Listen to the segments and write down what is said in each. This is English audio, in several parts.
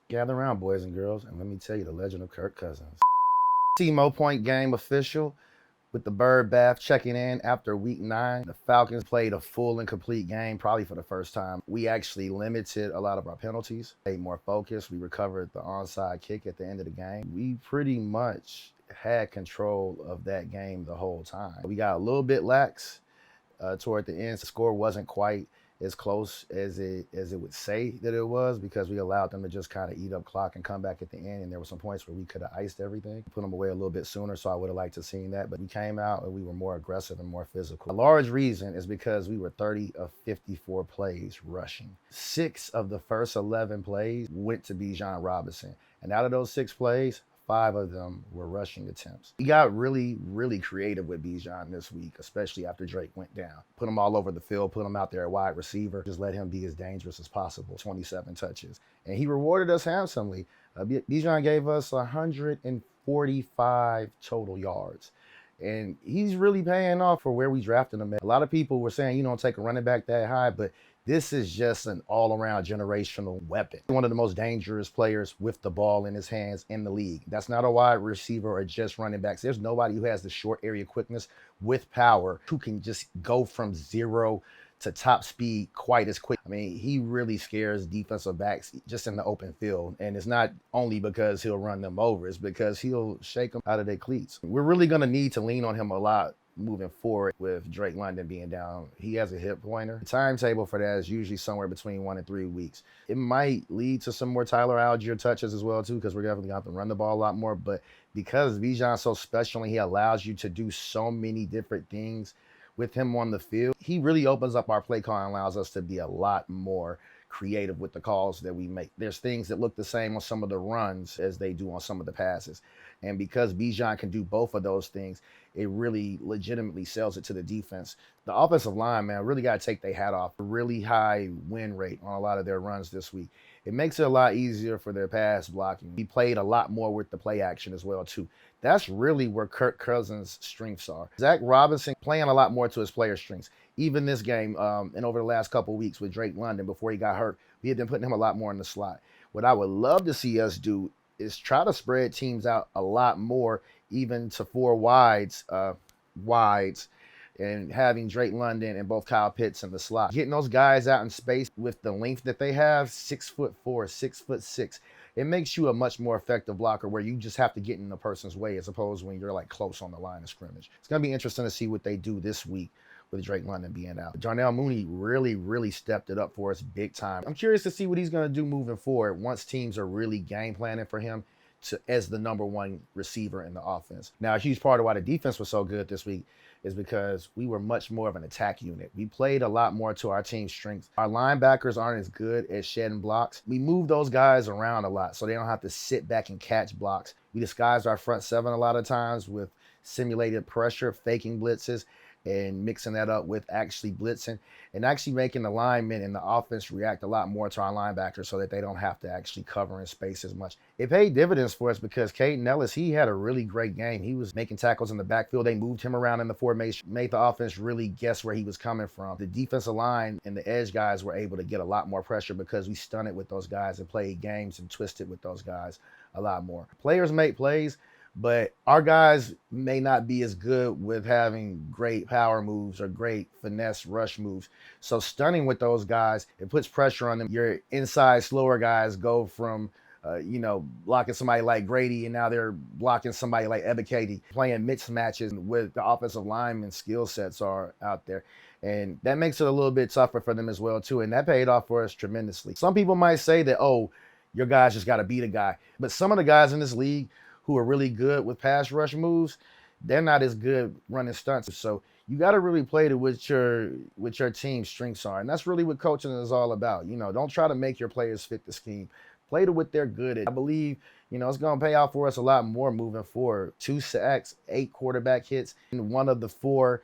Gather around, boys and girls, and let me tell you the legend of Kirk Cousins. Mo Point game official with the bird bath checking in after week 9. The Falcons played a full and complete game, probably for the first time. We actually limited a lot of our penalties, stayed more focused. We recovered the onside kick at the end of the game. We pretty much had control of that game the whole time. We got a little bit lax toward the end. The score wasn't quite as close as it would say that it was, because we allowed them to just kind of eat up clock and come back at the end. And there were some points where we could have iced everything, put them away a little bit sooner. So I would have liked to have seen that. But we came out and we were more aggressive and more physical. A large reason is because we were 30 of 54 plays rushing. 6 of the first 11 plays went to Bijan Robinson. And out of those 6 plays, 5 of them were rushing attempts. We got really, really creative with Bijan this week, especially after Drake went down. Put him all over the field, put him out there at wide receiver, just let him be as dangerous as possible. 27 touches. And he rewarded us handsomely. Bijan gave us 145 total yards. And he's really paying off for where we drafted him at. A lot of people were saying you don't take a running back that high, but this is just an all-around generational weapon. One of the most dangerous players with the ball in his hands in the league. That's not a wide receiver or just running backs. There's nobody who has the short area quickness with power who can just go from 0 to top speed quite as quick. I mean, he really scares defensive backs just in the open field. And it's not only because he'll run them over, it's because he'll shake them out of their cleats. We're really going to need to lean on him a lot moving forward with Drake London being down. He has a hip pointer. The timetable for that is usually somewhere between 1 and 3 weeks. It might lead to some more Tyler Algier touches as well too, because we're definitely going to have to run the ball a lot more. But because Bijan's so special and he allows you to do so many different things with him on the field, he really opens up our play call and allows us to be a lot more creative with the calls that we make. There's things that look the same on some of the runs as they do on some of the passes. And because Bijan can do both of those things, it really legitimately sells it to the defense. The offensive line, man, really got to take their hat off. A really high win rate on a lot of their runs this week. It makes it a lot easier for their pass blocking. He played a lot more with the play action as well, too. That's really where Kirk Cousins' strengths are. Zach Robinson playing a lot more to his player strengths. Even this game and over the last couple of weeks with Drake London before he got hurt, we had been putting him a lot more in the slot. What I would love to see us do is try to spread teams out a lot more, even to 4 wides, and having Drake London and both Kyle Pitts in the slot. Getting those guys out in space with the length that they have, 6'4", 6'6", it makes you a much more effective blocker where you just have to get in the person's way as opposed to when you're like close on the line of scrimmage. It's going to be interesting to see what they do this week with Drake London being out. Darnell Mooney really stepped it up for us big time. I'm curious to see what he's going to do moving forward once teams are really game planning for him as the #1 receiver in the offense. Now, a huge part of why the defense was so good this week is because we were much more of an attack unit. We played a lot more to our team's strengths. Our linebackers aren't as good at shedding blocks. We move those guys around a lot so they don't have to sit back and catch blocks. We disguised our front 7 a lot of times with simulated pressure, faking blitzes, and mixing that up with actually blitzing and actually making the linemen and the offense react a lot more to our linebackers so that they don't have to actually cover in space as much. It paid dividends for us because Caden Ellis, he had a really great game. He was making tackles in the backfield. They moved him around in the formation, made the offense really guess where he was coming from. The defensive line and the edge guys were able to get a lot more pressure because we stunted with those guys and played games and twisted with those guys a lot more. Players make plays, but our guys may not be as good with having great power moves or great finesse rush moves. So stunning with those guys, it puts pressure on them. Your inside slower guys go from, blocking somebody like Grady, and now they're blocking somebody like Ebiketie, playing mixed matches with the offensive lineman skill sets are out there. And that makes it a little bit tougher for them as well, too. And that paid off for us tremendously. Some people might say that, oh, your guys just got to beat a guy. But some of the guys in this league who are really good with pass rush moves, they're not as good running stunts. So you got to really play to what your team's strengths are. And that's really what coaching is all about. Don't try to make your players fit the scheme. Play to what they're good at. I believe, it's going to pay out for us a lot more moving forward. 2 sacks, 8 quarterback hits, and one of the 4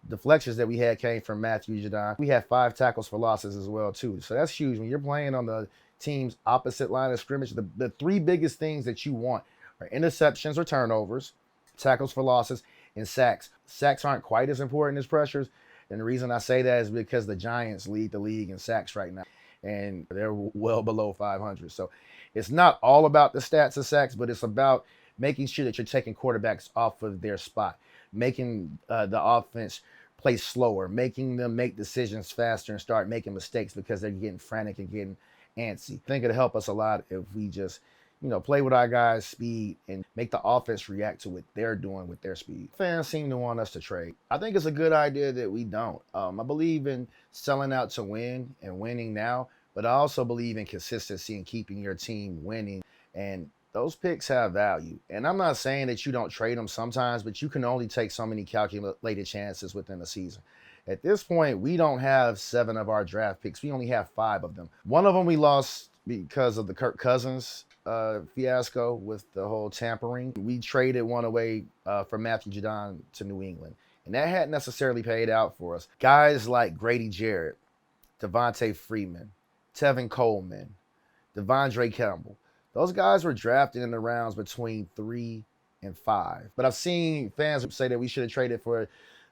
deflections that we had came from Matthew Judon. We had 5 tackles for losses as well, too. So that's huge. When you're playing on the team's opposite line of scrimmage, the 3 biggest things that you want are interceptions or turnovers, tackles for losses, and sacks. Sacks aren't quite as important as pressures. And the reason I say that is because the Giants lead the league in sacks right now. and they're well below 500. So it's not all about the stats of sacks, but it's about making sure that you're taking quarterbacks off of their spot, making the offense play slower, making them make decisions faster and start making mistakes because they're getting frantic and getting antsy. I think it'll help us a lot if we just, play with our guys' speed and make the offense react to what they're doing with their speed. Fans seem to want us to trade. I think it's a good idea that we don't. I believe in selling out to win and winning now, but I also believe in consistency and keeping your team winning. And those picks have value. And I'm not saying that you don't trade them sometimes, but you can only take so many calculated chances within a season. At this point, we don't have 7 of our draft picks. We only have 5 of them. One of them we lost because of the Kirk Cousins fiasco with the whole tampering. We traded one away for Matthew Judon to New England. And that hadn't necessarily paid out for us. Guys like Grady Jarrett, Devontae Freeman, Tevin Coleman, Devondre Campbell, those guys were drafted in the rounds between 3 and 5. But I've seen fans say that we should have traded for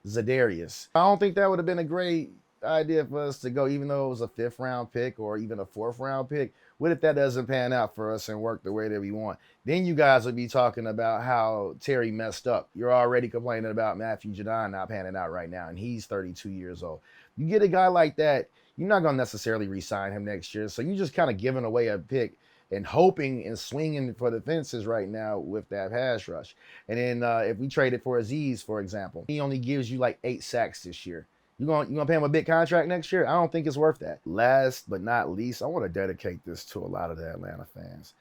Zadarius. I don't think that would have been a great idea for us to go, even though it was a 5th round pick or even a 4th round pick. What if that doesn't pan out for us and work the way that we want? Then you guys would be talking about how Terry messed up. You're already complaining about Matthew Judon not panning out right now, and he's 32 years old. You get a guy like that, you're not going to necessarily re-sign him next year. So you're just kind of giving away a pick and hoping and swinging for the fences right now with that pass rush. And then if we traded for Azeez, for example, he only gives you like 8 sacks this year. You gonna pay him a big contract next year? I don't think it's worth that. Last but not least, I want to dedicate this to a lot of the Atlanta fans.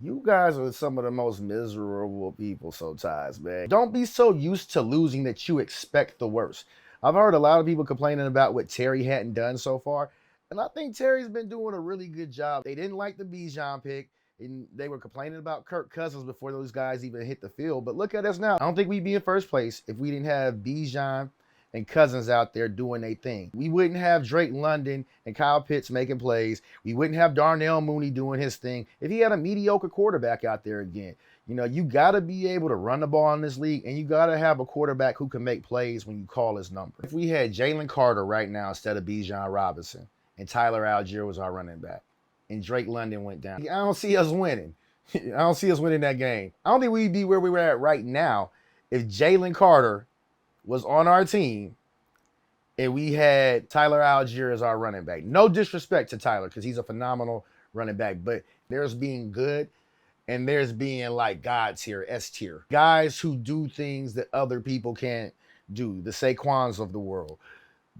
You guys are some of the most miserable people sometimes, man. Don't be so used to losing that you expect the worst. I've heard a lot of people complaining about what Terry hadn't done so far. And I think Terry's been doing a really good job. They didn't like the Bijan pick, and they were complaining about Kirk Cousins before those guys even hit the field. But look at us now. I don't think we'd be in first place if we didn't have Bijan and Cousins out there doing their thing. We wouldn't have Drake London and Kyle Pitts making plays. We wouldn't have Darnell Mooney doing his thing if he had a mediocre quarterback out there again. You got to be able to run the ball in this league, and you got to have a quarterback who can make plays when you call his number. If we had Jalen Carter right now instead of Bijan Robinson, and Tyler Algier was our running back, and Drake London went down, I don't see us winning. I don't see us winning that game. I don't think we'd be where we were at right now if Jalen Carter was on our team and we had Tyler Algier as our running back. No disrespect to Tyler, because he's a phenomenal running back, but there's being good and there's being like God tier, S tier. Guys who do things that other people can't do. The Saquons of the world,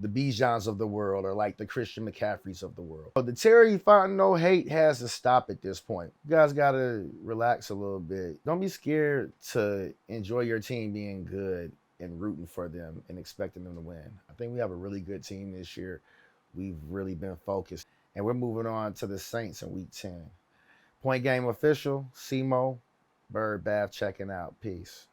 the Bijans of the world, or like the Christian McCaffreys of the world. But the Terry Fontenot hate has to stop at this point. You guys got to relax a little bit. Don't be scared to enjoy your team being good and rooting for them and expecting them to win. I think we have a really good team this year. We've really been focused. And we're moving on to the Saints in week 10. Point Game official, Simo, Bird Bath checking out. Peace.